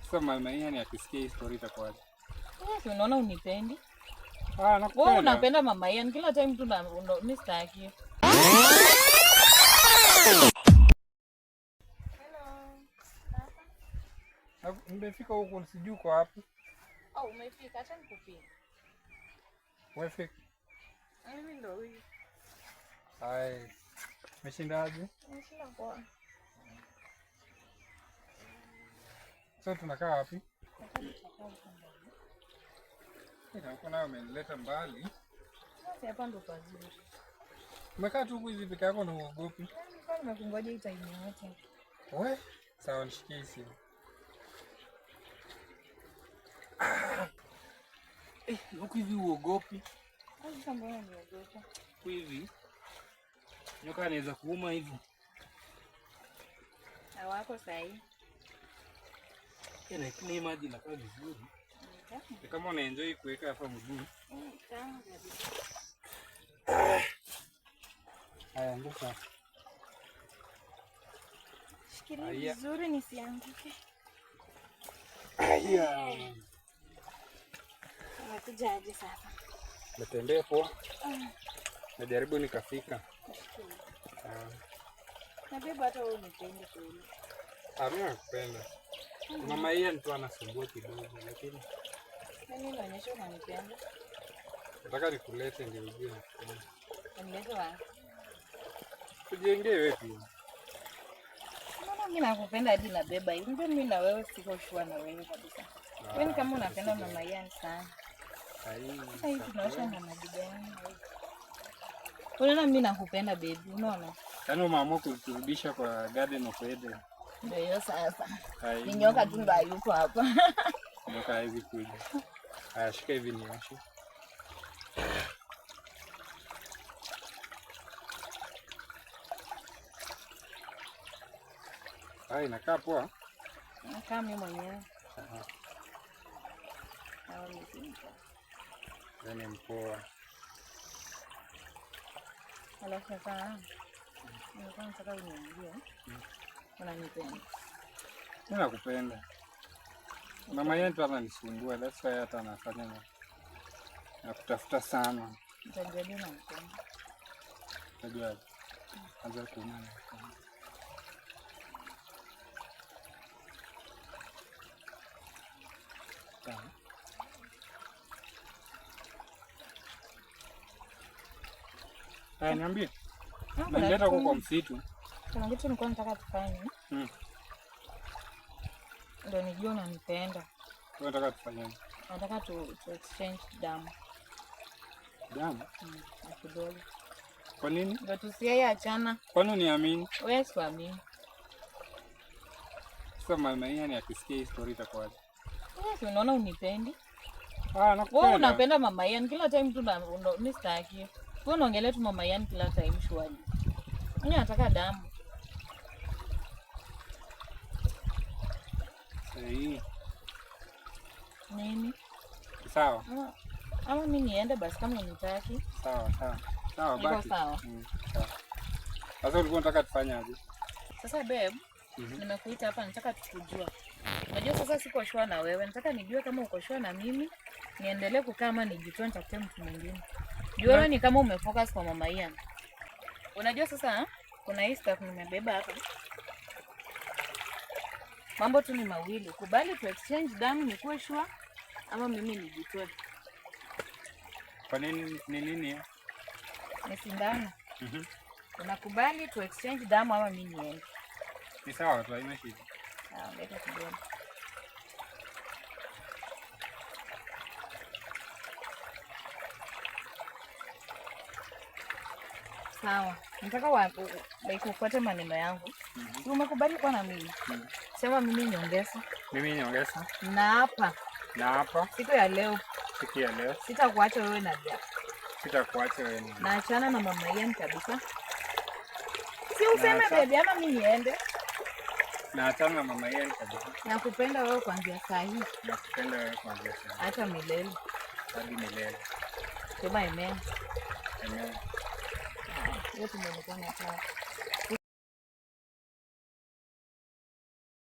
Sasa mama yani akisikia hii story itakuwaje? Yes, unaona unipendi? Nakupenda. Wewe unapenda mama yani kila time tu mimi sitaki. Hello. Nimefika huko sijui uko wapi. Umefika, acha nikupige. Wewe fika. Mimi ndo huyu. Hai. Umeshindaje? Nimeshinda poa. Sasa tunakaa wapi? Huko nayo umenileta mbali. Sasa hapa ndo pazuri. Umekaa tu huko hivi peke yako na uogopi? Kwa nimekungoja hii time yote. Wewe? Sawa, nishikie simu. Huko hivi uogopi? Sasa mbona niogopa? Huko hivi. Nyoka anaweza kuuma hivi. Hawako sahi. Lakini maji inakaa vizuri. Kama unaenjoy kuweka hapa mguu. Haya ndio sasa. Shikilia vizuri nisianguke. Haya. Unakujaje sasa? Natembea poa. Najaribu nikafika. Na beba hata wewe unipende kweli. Mimi nakupenda. Mama yeye mtu anasumbua kidogo lakini mimi naonyesha unanipenda. Nataka nikulete ndio ujue nakupenda. Unilete wapi? Tujengee wewe pia. Mama mimi nakupenda hadi na beba. Ndio mimi na wewe siko shua na wewe kabisa. Wewe kama unapenda mama yangu sana. Hai tunaosha na maji gani? Unaona mimi nakupenda baby, unaona? Yaani umeamua kurudisha kwa Garden of Eden. Ndio hiyo sasa. Ni nyoka tu ndio yuko hapa. Nyoka hivi kuja. Shika hivi nioshe. Inakaa poa. Nakaa mimi mwenyewe. Hawa msinga. Ni mpoa. Alafu sasa nataka uniambie. Unanipenda. Mimi nakupenda. Mama yetu ananisumbua, that's why hata anafanya na kutafuta sana. Nitajadi na mpenda. Najua. Anza kuumana. Niambie. Nileta kwa msitu. Kuna kitu nilikuwa nataka tufanye. Ndio nijue unanipenda. Wewe unataka tufanye? Nataka tu exchange damu. Damu? Na kidole. Kwa nini? Ndio tusiachana. Kwani uniamini? Wewe siamini. Sasa mama yani akisikia hii story itakuwaje? Yes, unaona unipendi? Nakupenda. Wewe unapenda mama yani kila time tu mimi sitaki. Wewe unaongelea tu mama yani kila time shwali. Mimi nataka damu. Nini? Sawa. Ama mimi niende basi kama unitaki. Sawa basi. Sawa. Sawa. Sasa ulikuwa unataka tufanyaje? Sasa babe, nimekuita hapa nataka tukujua. Unajua sasa siko shua na wewe. Nataka nijue kama uko shua na mimi, niendelee kukaa ama nijitoe nitafute mtu mwingine. Jua wewe ni kama umefocus kwa mama Ian. Unajua sasa kuna hii stuff nimebeba hapa. Mambo tu ni mawili. Kubali tu exchange damu nikuwe shua ama mimi nijitoe. Kwa nini ni nini? Ni sindano. Unakubali tu exchange damu ama mimi niende? Ni sawa tu, haina shida. Leta kidogo. Sawa. Nataka ufuate maneno yangu. Umekubali kwa na mimi. Sema mimi nyongeza. Mimi nyongeza? Na hapa. Siku ya leo. Sitakuacha wewe na Jack. Naachana na mama Ian kabisa. Si useme baby ama mimi niende. Naachana na mama Ian kabisa. Nakupenda wewe kuanzia saa hii. Acha milele. Hadi milele. Sema amen. Amen. Yote ndio nilikuwa nataka.